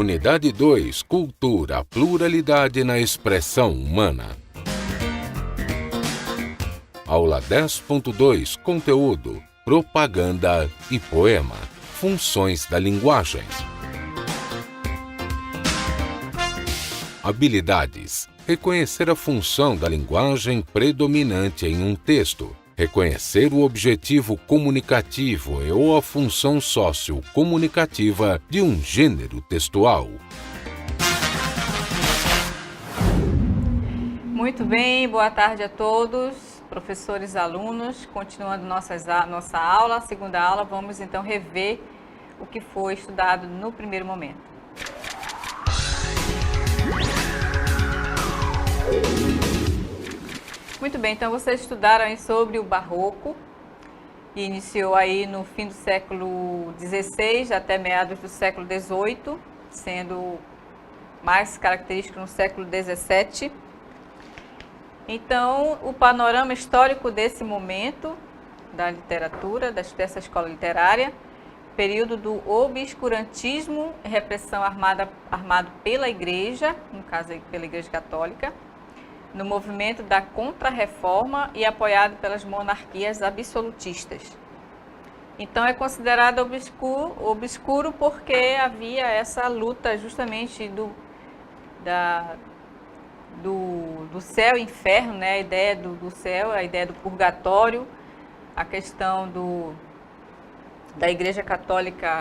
Unidade 2. Cultura, pluralidade na expressão humana. Aula 10.2. Conteúdo, propaganda e poema. Funções da linguagem. Habilidades. Reconhecer a função da linguagem predominante em um texto. Reconhecer o objetivo comunicativo ou a função sociocomunicativa de um gênero textual. Muito bem, boa tarde a todos, professores e alunos. Continuando nossa aula, a segunda aula, vamos então rever o que foi estudado no primeiro momento. Muito bem, então vocês estudaram aí sobre o Barroco, que iniciou aí no fim do século XVI até meados do século XVIII, sendo mais característico no século XVII. Então, o panorama histórico desse momento da literatura, dessa escola literária, período do obscurantismo, repressão armado pela Igreja, no caso aí pela Igreja Católica, no movimento da Contra-Reforma e apoiado pelas monarquias absolutistas. Então é considerado obscuro porque havia essa luta justamente do céu e inferno, né? A ideia do céu, a ideia do purgatório, a questão da Igreja Católica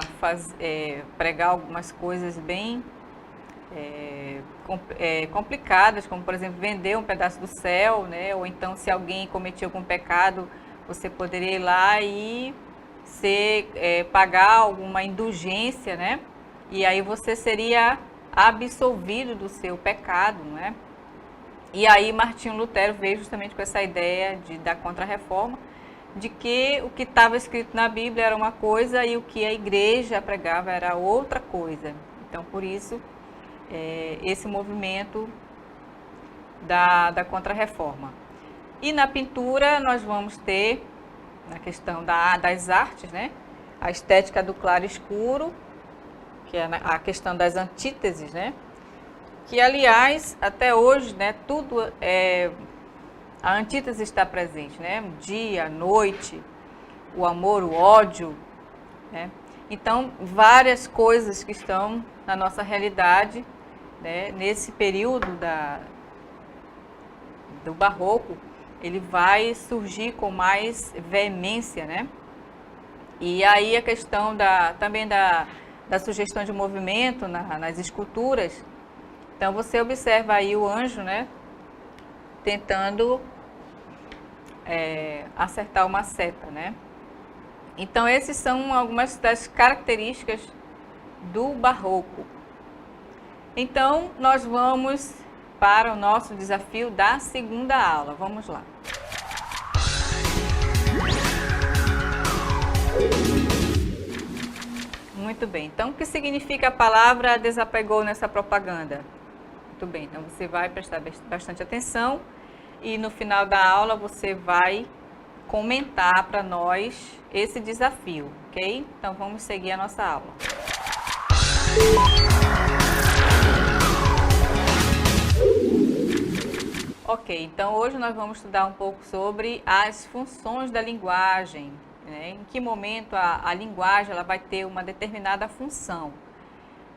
pregar algumas coisas bem complicadas, como por exemplo vender um pedaço do céu, né? Ou então se alguém cometia algum pecado, você poderia ir lá e pagar alguma indulgência, né? E aí você seria absolvido do seu pecado, né? E aí Martinho Lutero veio justamente com essa ideia da Contra-Reforma, de que o que estava escrito na Bíblia era uma coisa e o que a igreja pregava era outra coisa. Então por isso esse movimento da Contra-Reforma. E na pintura nós vamos ter, na questão das artes, né, a estética do claro e escuro, que é a questão das antíteses, né, que aliás até hoje, né, a antítese está presente, né, o dia, a noite, o amor, o ódio, né. Então várias coisas que estão na nossa realidade, né, nesse período do Barroco, ele vai surgir com mais veemência, né? E aí a questão também da sugestão de movimento nas esculturas. Então você observa aí o anjo, né, tentando acertar uma seta, né? Então essas são algumas das características do Barroco. Então, nós vamos para o nosso desafio da segunda aula. Vamos lá. Muito bem. Então, o que significa a palavra desapegou nessa propaganda? Muito bem. Então, você vai prestar bastante atenção e no final da aula você vai comentar para nós esse desafio, ok? Então, vamos seguir a nossa aula. Ok, então hoje nós vamos estudar um pouco sobre as funções da linguagem, né? Em que momento a linguagem ela vai ter uma determinada função.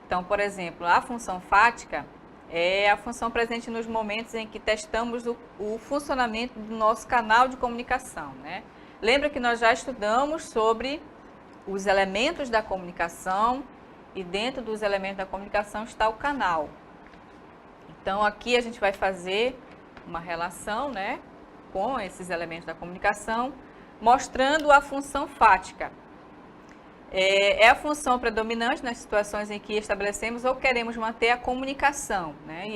Então, por exemplo, a função fática é a função presente nos momentos em que testamos o funcionamento do nosso canal de comunicação, né? Lembra que nós já estudamos sobre os elementos da comunicação e dentro dos elementos da comunicação está o canal. Então, aqui a gente vai fazer uma relação, né, com esses elementos da comunicação, mostrando a função fática. É a função predominante nas situações em que estabelecemos ou queremos manter a comunicação, né,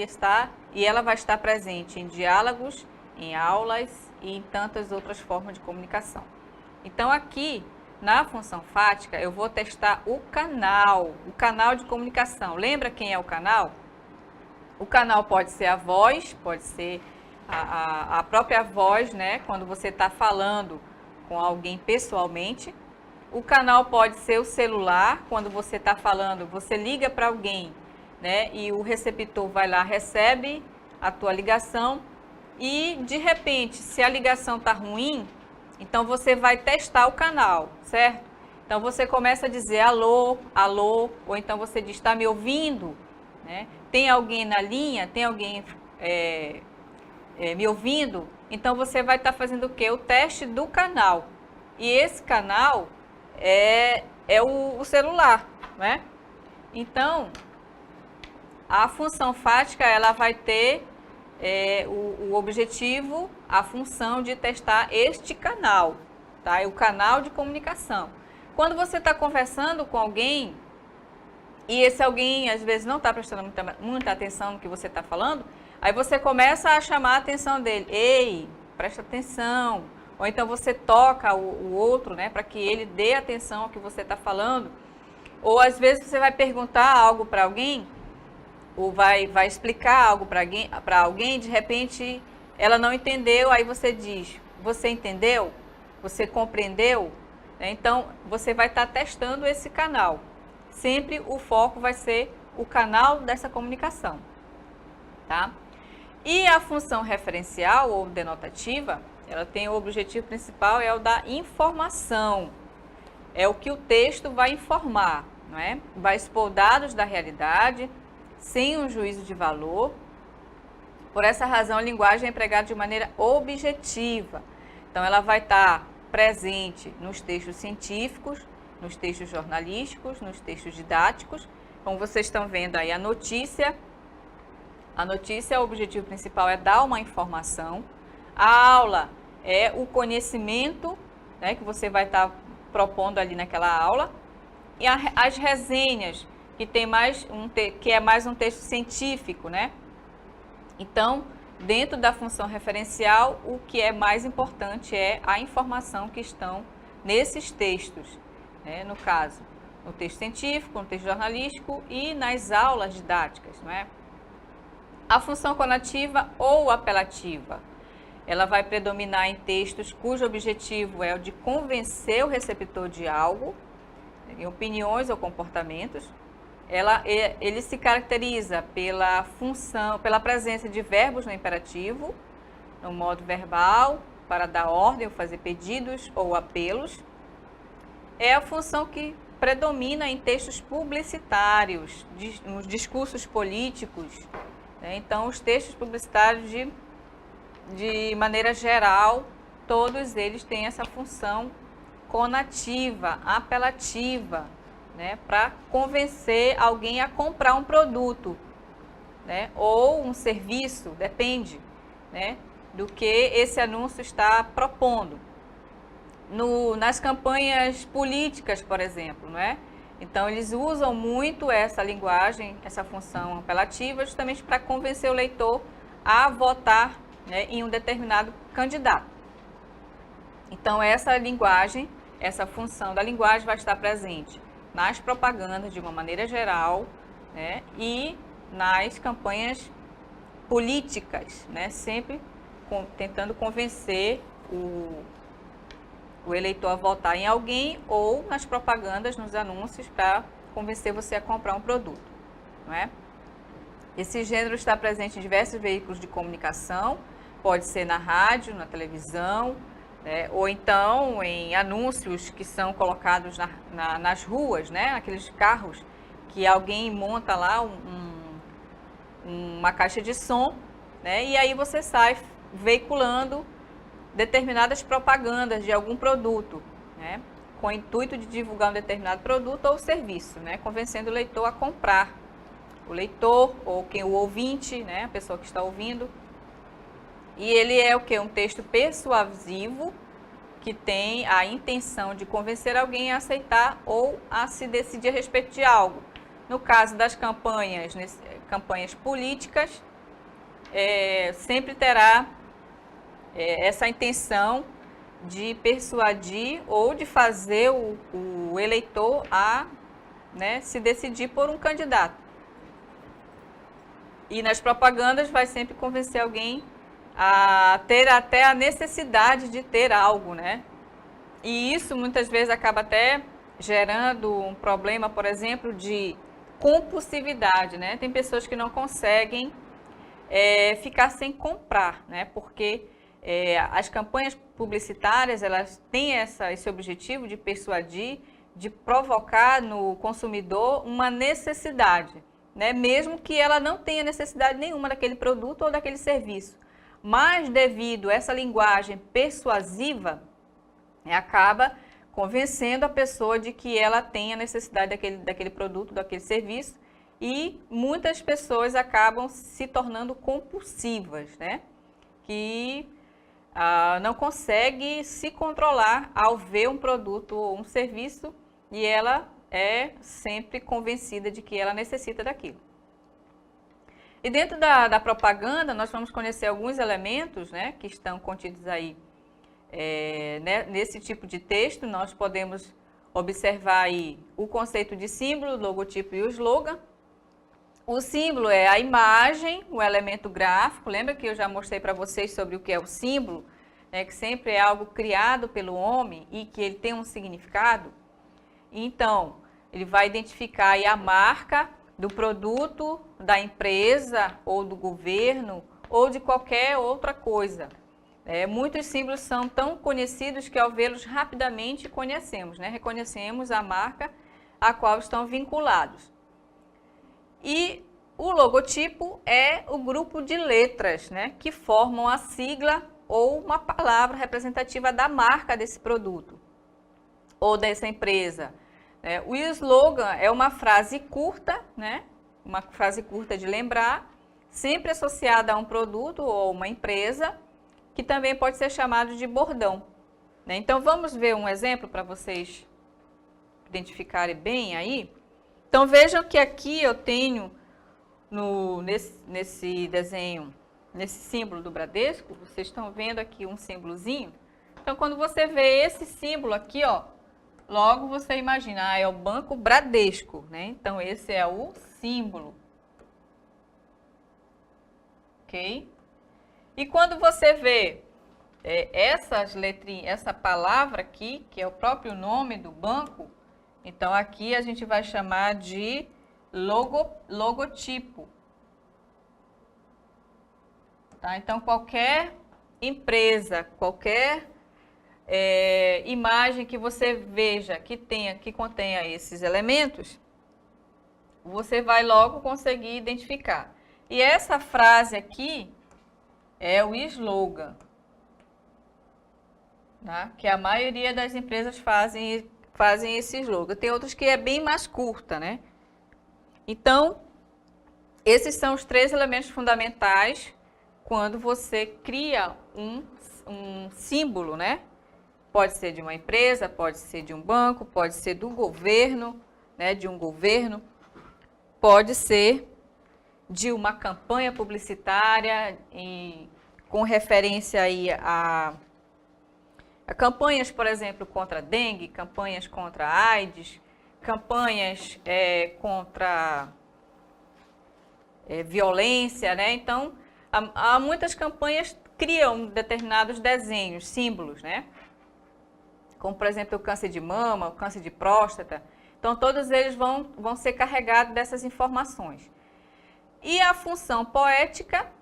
e ela vai estar presente em diálogos, em aulas e em tantas outras formas de comunicação. Então, aqui, na função fática, eu vou testar o canal de comunicação. Lembra quem é o canal? O canal pode ser a voz, pode ser a própria voz, né, quando você está falando com alguém pessoalmente. O canal pode ser o celular, quando você está falando, você liga para alguém né? E o receptor vai lá, recebe a tua ligação e, de repente, se a ligação está ruim, então você vai testar o canal, certo? Então você começa a dizer alô, alô, ou então você diz, está me ouvindo? Né? Tem alguém na linha? Tem alguém me ouvindo? Então você vai estar fazendo o quê? O teste do canal. E esse canal é o celular, né? Então, a função fática, ela vai ter o objetivo, a função de testar este canal, tá? É o canal de comunicação. Quando você está conversando com alguém, e esse alguém às vezes não está prestando muita atenção no que você está falando, aí você começa a chamar a atenção dele. Ei, presta atenção. Ou então você toca o outro, né, para que ele dê atenção ao que você está falando. Ou às vezes você vai perguntar algo para alguém, ou vai explicar algo para alguém, de repente ela não entendeu, aí você diz, você entendeu? Você compreendeu? Então, você vai estar testando esse canal. Sempre o foco vai ser o canal dessa comunicação, tá? E a função referencial ou denotativa, ela tem o objetivo principal, é o da informação. É o que o texto vai informar, não é? Vai expor dados da realidade, sem um juízo de valor. Por essa razão, a linguagem é empregada de maneira objetiva. Então, ela vai estar presente nos textos científicos, nos textos jornalísticos, nos textos didáticos. Como vocês estão vendo aí, a notícia, o objetivo principal é dar uma informação. A aula é o conhecimento, né, que você vai estar propondo ali naquela aula. E as resenhas, que é mais um texto científico, né? Então, dentro da função referencial, o que é mais importante é a informação que estão nesses textos, né? No caso, no texto científico, no texto jornalístico e nas aulas didáticas, não é? A função conativa ou apelativa, ela vai predominar em textos cujo objetivo é o de convencer o receptor de algo, em opiniões ou comportamentos. Ele se caracteriza pela presença de verbos no imperativo, no modo verbal, para dar ordem ou fazer pedidos ou apelos. É a função que predomina em textos publicitários, nos discursos políticos, né? Então, os textos publicitários, de maneira geral, todos eles têm essa função conativa, apelativa, né, para convencer alguém a comprar um produto, né, ou um serviço, depende, né, do que esse anúncio está propondo. Nas campanhas políticas, por exemplo, não é? Então, eles usam muito essa linguagem, essa função apelativa, justamente para convencer o leitor a votar, né, em um determinado candidato. Então, essa linguagem, essa função da linguagem vai estar presente nas propagandas de uma maneira geral, né, e nas campanhas políticas, né, sempre tentando convencer o eleitor a votar em alguém, ou nas propagandas, nos anúncios, para convencer você a comprar um produto, não é? Esse gênero está presente em diversos veículos de comunicação, pode ser na rádio, na televisão, né, ou então em anúncios que são colocados nas ruas, né, aqueles carros que alguém monta lá uma caixa de som, né, e aí você sai veiculando determinadas propagandas de algum produto, né, com o intuito de divulgar um determinado produto ou serviço, né, convencendo o leitor a comprar. O leitor ou o ouvinte, né, a pessoa que está ouvindo. E ele é o quê? Um texto persuasivo que tem a intenção de convencer alguém a aceitar ou a se decidir a respeito de algo. No caso das campanhas políticas, sempre terá essa intenção de persuadir ou de fazer o eleitor a, né, se decidir por um candidato. E nas propagandas vai sempre convencer alguém a ter até a necessidade de ter algo, né? E isso muitas vezes acaba até gerando um problema, por exemplo, de compulsividade, né? Tem pessoas que não conseguem ficar sem comprar, né? Porque as campanhas publicitárias, elas têm esse objetivo de persuadir, de provocar no consumidor uma necessidade, né? Mesmo que ela não tenha necessidade nenhuma daquele produto ou daquele serviço. Mas devido a essa linguagem persuasiva, acaba convencendo a pessoa de que ela tem a necessidade daquele produto, daquele serviço, e muitas pessoas acabam se tornando compulsivas, né? Que não consegue se controlar ao ver um produto ou um serviço e ela é sempre convencida de que ela necessita daquilo. E dentro da propaganda, nós vamos conhecer alguns elementos, né, que estão contidos aí né, nesse tipo de texto. Nós podemos observar aí o conceito de símbolo, logotipo e o slogan. O símbolo é a imagem, o elemento gráfico. Lembra que eu já mostrei para vocês sobre o que é o símbolo? Né, que sempre é algo criado pelo homem e que ele tem um significado. Então, ele vai identificar aí a marca do produto, da empresa ou do governo ou de qualquer outra coisa. Muitos símbolos são tão conhecidos que ao vê-los rapidamente conhecemos, né? Reconhecemos a marca a qual estão vinculados. E o logotipo é o grupo de letras, né, que formam a sigla ou uma palavra representativa da marca desse produto ou dessa empresa. O slogan é uma frase curta, né, uma frase curta de lembrar, sempre associada a um produto ou uma empresa, que também pode ser chamado de bordão, né? Então, vamos ver um exemplo para vocês identificarem bem aí. Então, vejam que aqui eu tenho, nesse desenho, nesse símbolo do Bradesco, vocês estão vendo aqui um símbolozinho. Então, quando você vê esse símbolo aqui, ó, logo você imagina, é o Banco Bradesco, né? Então, esse é o símbolo. Ok? E quando você vê essas letrinhas, essa palavra aqui, que é o próprio nome do banco, então aqui a gente vai chamar de logotipo. Tá? Então, qualquer empresa, qualquer imagem que você veja que contenha esses elementos, você vai logo conseguir identificar. E essa frase aqui é o slogan, tá? Que a maioria das empresas fazem esse slogan. Tem outros que é bem mais curta, né? Então, esses são os 3 elementos fundamentais quando você cria um símbolo, né? Pode ser de uma empresa, pode ser de um banco, pode ser do governo, né? De um governo, pode ser de uma campanha publicitária com referência aí a campanhas, por exemplo, contra a dengue, campanhas contra a AIDS, campanhas contra violência, né? Então, há muitas campanhas que criam determinados desenhos, símbolos, né? Como, por exemplo, o câncer de mama, o câncer de próstata. Então, todos eles vão ser carregados dessas informações. E a função poética,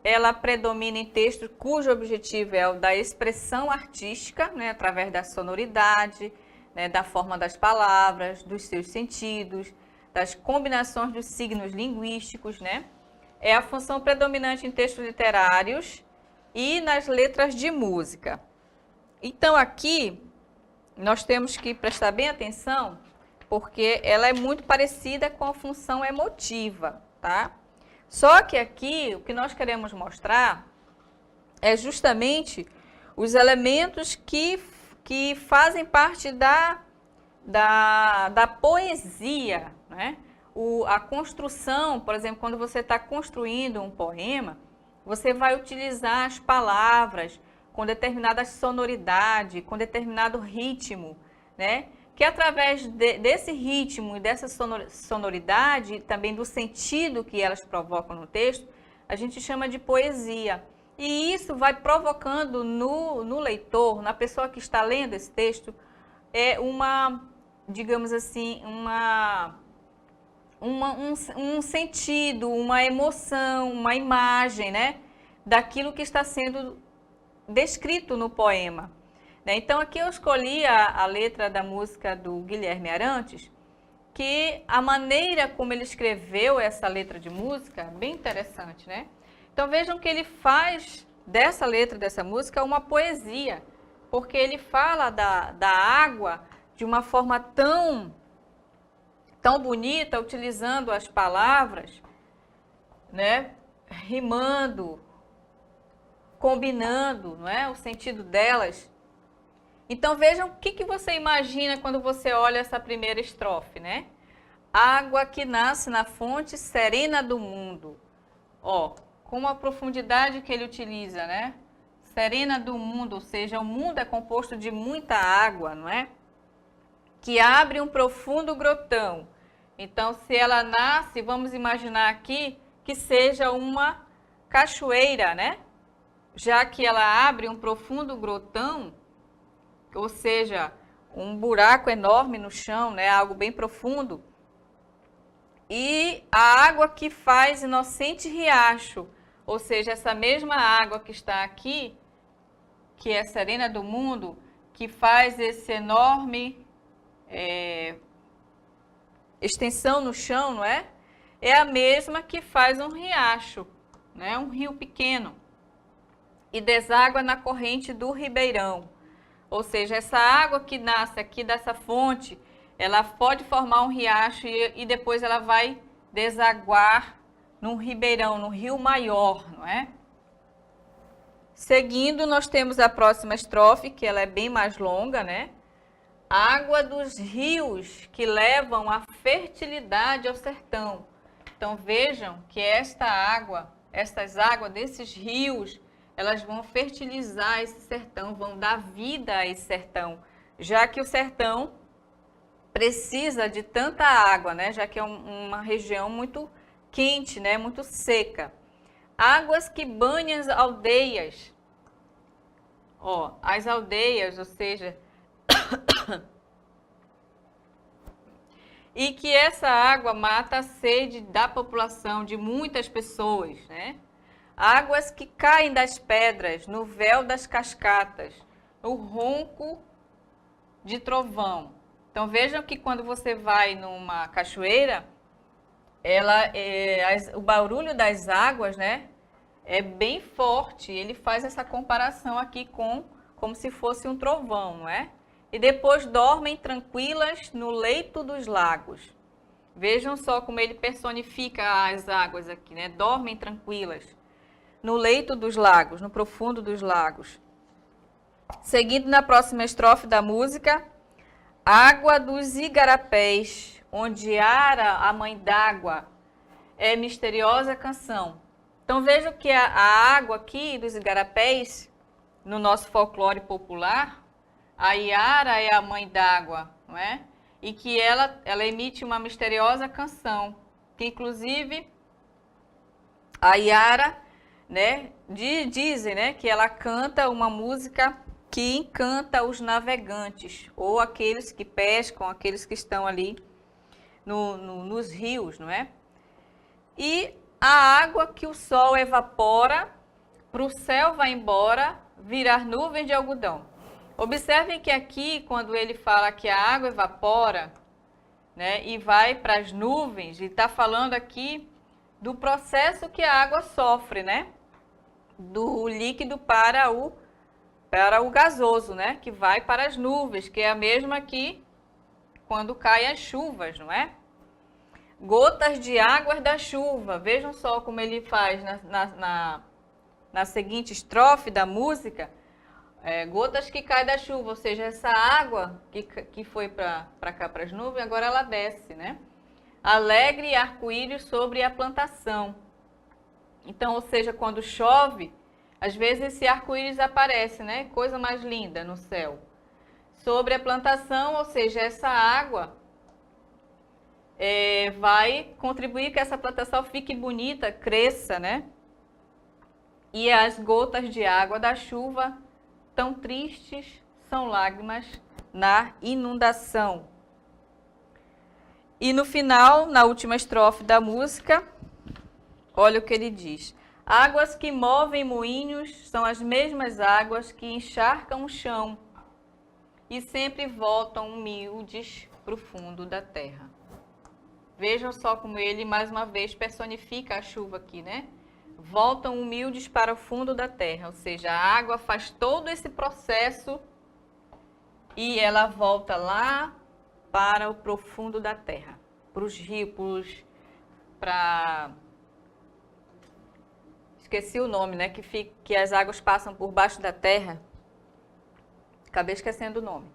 ela predomina em textos cujo objetivo é o da expressão artística, né, através da sonoridade, né, da forma das palavras, dos seus sentidos, das combinações dos signos linguísticos, né? É a função predominante em textos literários e nas letras de música. Então, aqui, nós temos que prestar bem atenção, porque ela é muito parecida com a função emotiva, tá? Só que aqui, o que nós queremos mostrar é justamente os elementos que fazem parte da poesia, né? A construção, por exemplo, quando você está construindo um poema, você vai utilizar as palavras com determinada sonoridade, com determinado ritmo, né? Que através desse ritmo e dessa sonoridade, também do sentido que elas provocam no texto, a gente chama de poesia. E isso vai provocando no leitor, na pessoa que está lendo esse texto, digamos assim, um sentido, uma emoção, uma imagem, né, daquilo que está sendo descrito no poema. Então, aqui eu escolhi a letra da música do Guilherme Arantes, que a maneira como ele escreveu essa letra de música é bem interessante, né? Então, vejam que ele faz dessa letra dessa música uma poesia, porque ele fala da água de uma forma tão bonita, utilizando as palavras, né? Rimando, combinando, não é? O sentido delas. Então, vejam o que você imagina quando você olha essa primeira estrofe, né? Água que nasce na fonte serena do mundo. Ó, com a profundidade que ele utiliza, né? Serena do mundo, ou seja, o mundo é composto de muita água, não é? Que abre um profundo grotão. Então, se ela nasce, vamos imaginar aqui que seja uma cachoeira, né? Já que ela abre um profundo grotão, ou seja, um buraco enorme no chão, né? Algo bem profundo. E a água que faz inocente riacho, ou seja, essa mesma água que está aqui, que é serena do mundo, que faz esse enorme extensão no chão, não é? É a mesma que faz um riacho, né? Um rio pequeno, e deságua na corrente do ribeirão. Ou seja, essa água que nasce aqui dessa fonte, ela pode formar um riacho e depois ela vai desaguar num ribeirão, num rio maior, não é? Seguindo, nós temos a próxima estrofe, que ela é bem mais longa, né? Água dos rios que levam a fertilidade ao sertão. Então, vejam que essas águas desses rios, elas vão fertilizar esse sertão, vão dar vida a esse sertão, já que o sertão precisa de tanta água, né? Já que é uma região muito quente, né? Muito seca. Águas que banham as aldeias. Ó, as aldeias, ou seja, e que essa água mata a sede da população, de muitas pessoas, né? Águas que caem das pedras, no véu das cascatas, no ronco de trovão. Então, vejam que quando você vai numa cachoeira, o barulho das águas, né, é bem forte. Ele faz essa comparação aqui como se fosse um trovão, não é? E depois dormem tranquilas no leito dos lagos. Vejam só como ele personifica as águas aqui, né? Dormem tranquilas no leito dos lagos, no profundo dos lagos. Seguindo na próxima estrofe da música, água dos igarapés, onde ara a mãe d'água, é misteriosa canção. Então vejam que a água aqui dos igarapés, no nosso folclore popular, a iara é a mãe d'água, não é? E que ela emite uma misteriosa canção, que inclusive a iara, né, dizem, né, que ela canta uma música que encanta os navegantes, ou aqueles que pescam, aqueles que estão ali nos rios, não é? E a água que o sol evapora, para o céu vai embora, virar nuvem de algodão. Observem que aqui, quando ele fala que a água evapora, né, e vai para as nuvens, ele está falando aqui do processo que a água sofre, né? Do líquido para o gasoso, né? Que vai para as nuvens, que é a mesma que quando caem as chuvas, não é? Gotas de águas da chuva. Vejam só como ele faz na seguinte estrofe da música. Gotas que caem da chuva, ou seja, essa água que foi para cá, para as nuvens, agora ela desce, né? Alegre arco-íris sobre a plantação. Então, ou seja, quando chove, às vezes esse arco-íris aparece, né? Coisa mais linda no céu. Sobre a plantação, ou seja, essa água vai contribuir que essa plantação fique bonita, cresça, né? E as gotas de água da chuva, tão tristes, são lágrimas na inundação. E no final, na última estrofe da música, olha o que ele diz. Águas que movem moinhos são as mesmas águas que encharcam o chão e sempre voltam humildes para o fundo da terra. Vejam só como ele, mais uma vez, personifica a chuva aqui, né? Voltam humildes para o fundo da terra, ou seja, a água faz todo esse processo e ela volta lá para o profundo da terra, para os rios, para... Esqueci o nome, né? Que as águas passam por baixo da terra. Acabei esquecendo o nome.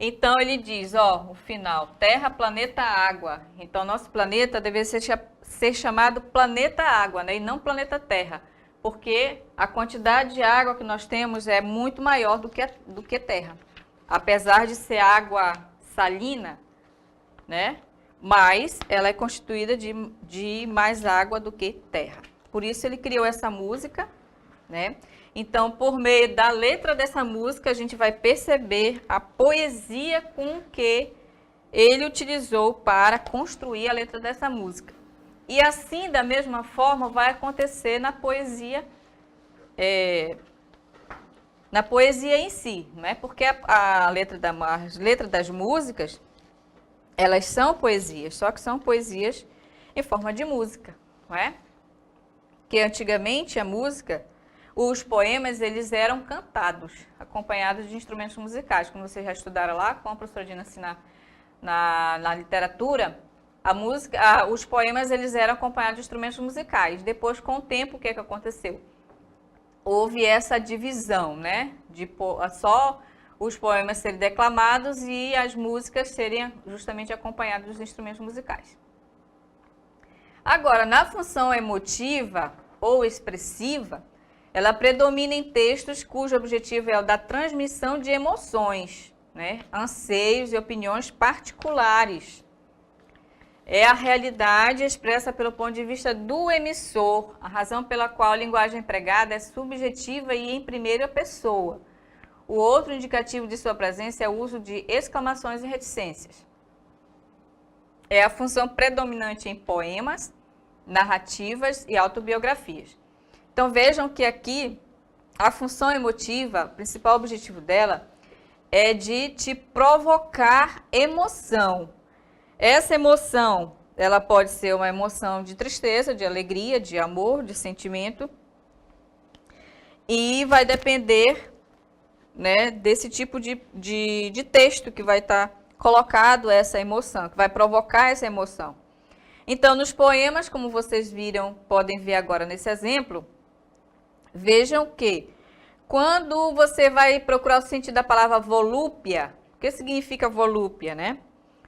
Então, ele diz, ó, o final, terra, planeta, água. Então, nosso planeta deve ser chamado planeta água, né? E não planeta terra. Porque a quantidade de água que nós temos é muito maior do que terra. Apesar de ser água salina, né? Mas ela é constituída de mais água do que terra. Por isso, ele criou essa música, né? Então, por meio da letra dessa música, a gente vai perceber a poesia com que ele utilizou para construir a letra dessa música. E assim, da mesma forma, vai acontecer na poesia em si, não é? Porque as letras das músicas, elas são poesias, só que são poesias em forma de música, não é? Que antigamente a música... Os poemas, eles eram cantados, acompanhados de instrumentos musicais. Como vocês já estudaram lá, com a professora Dina, assim, na literatura, os poemas, eles eram acompanhados de instrumentos musicais. Depois, com o tempo, o que aconteceu? Houve essa divisão, né? De só os poemas serem declamados e as músicas serem justamente acompanhadas dos instrumentos musicais. Agora, na função emotiva ou expressiva, ela predomina em textos cujo objetivo é o da transmissão de emoções, né? Anseios e opiniões particulares. É a realidade expressa pelo ponto de vista do emissor, a razão pela qual a linguagem empregada é subjetiva e em primeira pessoa. O outro indicativo de sua presença é o uso de exclamações e reticências. É a função predominante em poemas, narrativas e autobiografias. Então, vejam que aqui a função emotiva, o principal objetivo dela é de te provocar emoção. Essa emoção, ela pode ser uma emoção de tristeza, de alegria, de amor, de sentimento. E vai depender, né, desse tipo de texto que vai estar colocado essa emoção, que vai provocar essa emoção. Então, nos poemas, como vocês podem ver agora nesse exemplo, vejam que quando você vai procurar o sentido da palavra volúpia, o que significa volúpia, né?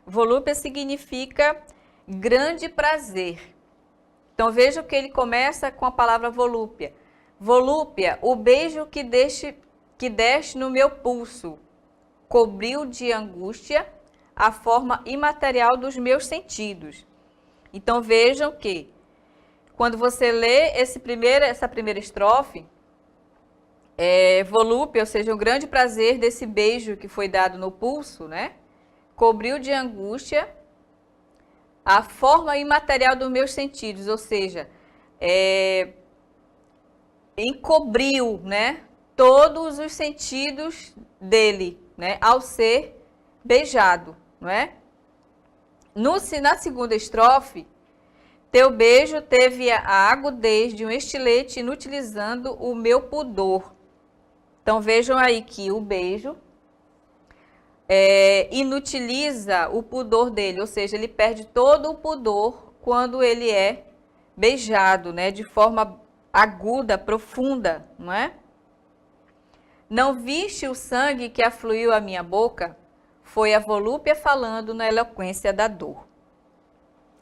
Volúpia significa grande prazer. Então, vejam que ele começa com a palavra volúpia. Volúpia, o beijo que deste no meu pulso, cobriu de angústia a forma imaterial dos meus sentidos. Então, vejam que quando você lê essa primeira estrofe, volúpia, ou seja, o grande prazer desse beijo que foi dado no pulso, né? Cobriu de angústia a forma imaterial dos meus sentidos, ou seja, encobriu, né, todos os sentidos dele, né, ao ser beijado, não é? Na segunda estrofe, teu beijo teve a agudez de um estilete inutilizando o meu pudor. Então, vejam aí que o beijo inutiliza o pudor dele, ou seja, ele perde todo o pudor quando ele é beijado, né, de forma aguda, profunda, não é? Não viste o sangue que afluiu à minha boca? Foi a volúpia falando na eloquência da dor.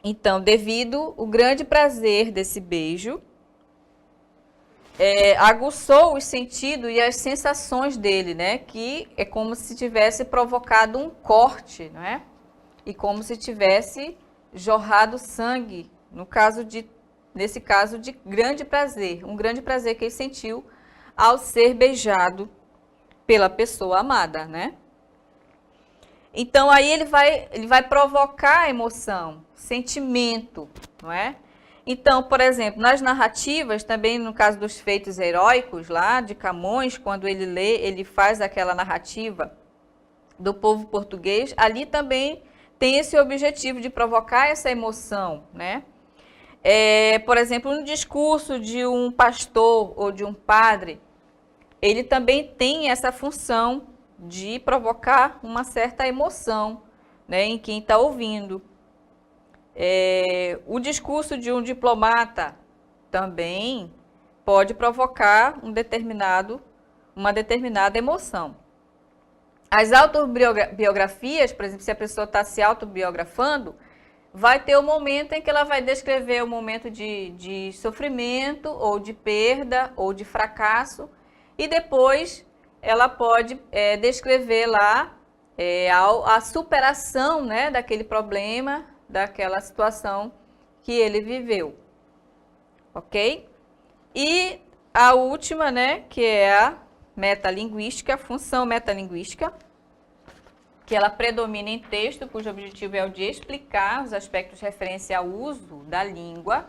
Então, devido ao grande prazer desse beijo, aguçou os sentidos e as sensações dele, né? Que é como se tivesse provocado um corte, não é? E como se tivesse jorrado sangue, nesse caso de grande prazer, um grande prazer que ele sentiu ao ser beijado pela pessoa amada, né? Então, aí ele vai provocar emoção, sentimento, não é? Então, por exemplo, nas narrativas, também no caso dos feitos heróicos lá de Camões, quando ele lê, ele faz aquela narrativa do povo português, ali também tem esse objetivo de provocar essa emoção, né? Por exemplo, no discurso de um pastor ou de um padre, ele também tem essa função de provocar uma certa emoção, né, em quem está ouvindo. O discurso de um diplomata também pode provocar uma determinada emoção. As autobiografias, por exemplo, se a pessoa está se autobiografando, vai ter um momento em que ela vai descrever um momento de sofrimento, ou de perda, ou de fracasso, e depois ela pode descrever lá a superação, né, daquele problema, daquela situação que ele viveu, ok? E a última, né, que é a metalinguística, a função metalinguística, que ela predomina em texto, cujo objetivo é o de explicar os aspectos referentes ao uso da língua,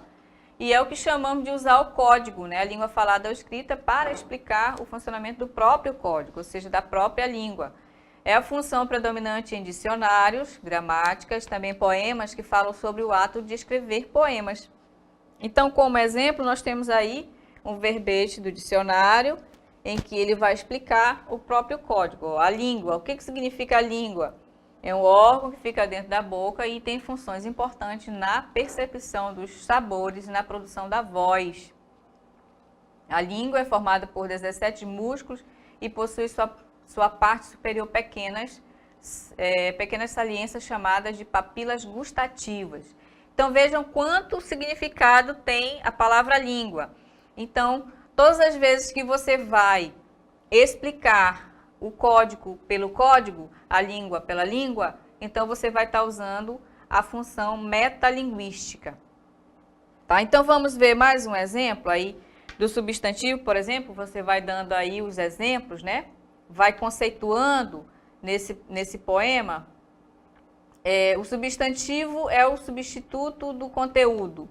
e é o que chamamos de usar o código, né, a língua falada ou escrita, para explicar o funcionamento do próprio código, ou seja, da própria língua. É a função predominante em dicionários, gramáticas, também poemas que falam sobre o ato de escrever poemas. Então, como exemplo, nós temos aí um verbete do dicionário, em que ele vai explicar o próprio código, a língua. O que significa a língua? É um órgão que fica dentro da boca e tem funções importantes na percepção dos sabores e na produção da voz. A língua é formada por 17 músculos e possui sua parte superior pequenas saliências chamadas de papilas gustativas. Então vejam quanto significado tem a palavra língua. Então, todas as vezes que você vai explicar o código pelo código, a língua pela língua, então você vai estar usando a função metalinguística. Tá? Então vamos ver mais um exemplo aí do substantivo, por exemplo, você vai dando aí os exemplos, né? Vai conceituando nesse poema. O substantivo é o substituto do conteúdo,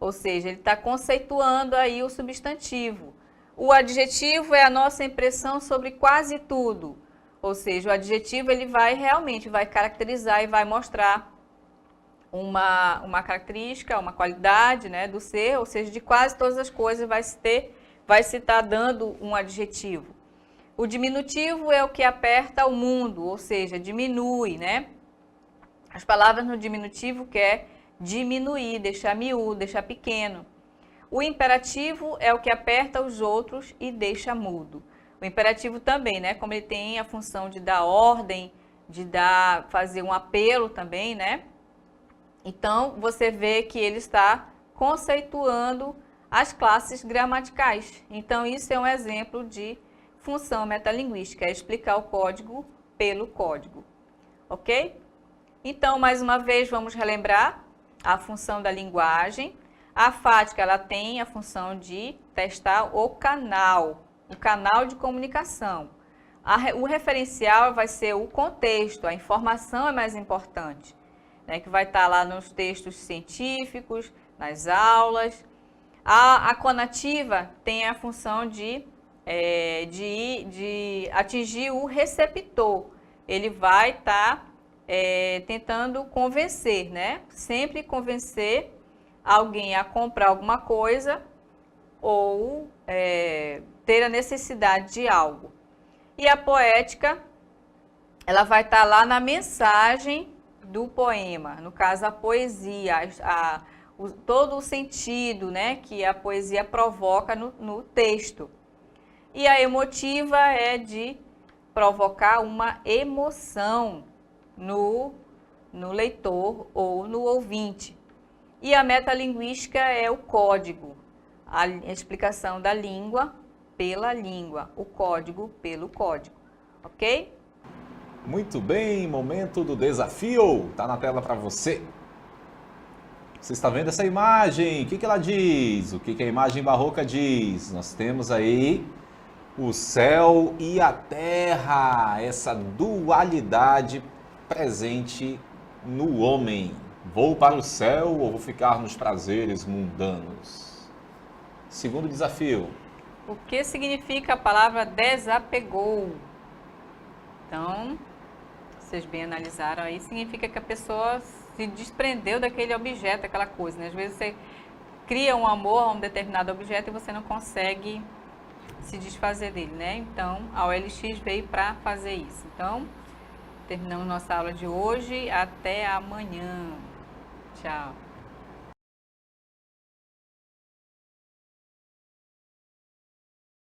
ou seja, ele está conceituando aí o substantivo. O adjetivo é a nossa impressão sobre quase tudo, ou seja, o adjetivo ele realmente vai caracterizar e vai mostrar uma característica, uma qualidade, né, do ser, ou seja, de quase todas as coisas vai se estar dando um adjetivo. O diminutivo é o que aperta o mundo, ou seja, diminui, né? As palavras no diminutivo quer diminuir, deixar miúdo, deixar pequeno. O imperativo é o que aperta os outros e deixa mudo. O imperativo também, né? Como ele tem a função de dar ordem, fazer um apelo também, né? Então, você vê que ele está conceituando as classes gramaticais. Então, isso é um exemplo de função metalinguística, é explicar o código pelo código, ok? Então, mais uma vez, vamos relembrar a função da linguagem. A fática, ela tem a função de testar o canal de comunicação. O referencial vai ser o contexto, a informação é mais importante, né, que vai estar lá nos textos científicos, nas aulas. A conativa tem a função de atingir o receptor. Ele vai estar tentando convencer, né? Sempre convencer alguém a comprar alguma coisa ou ter a necessidade de algo. E a poética, ela vai estar lá na mensagem do poema, no caso a poesia, todo o sentido, né, que a poesia provoca no texto. E a emotiva é de provocar uma emoção no leitor ou no ouvinte. E a metalinguística é o código, a explicação da língua pela língua, o código pelo código, ok? Muito bem, momento do desafio, tá na tela para você. Você está vendo essa imagem? O que ela diz? O que a imagem barroca diz? Nós temos aí o céu e a terra, essa dualidade presente no homem? Vou para o céu ou vou ficar nos prazeres mundanos? Segundo desafio. O que significa a palavra desapegou? Então, vocês bem analisaram aí, significa que a pessoa se desprendeu daquele objeto, aquela coisa, né? Às vezes você cria um amor a um determinado objeto e você não consegue se desfazer dele, né? Então, a OLX veio para fazer isso. Então, terminamos nossa aula de hoje. Até amanhã. Tchau.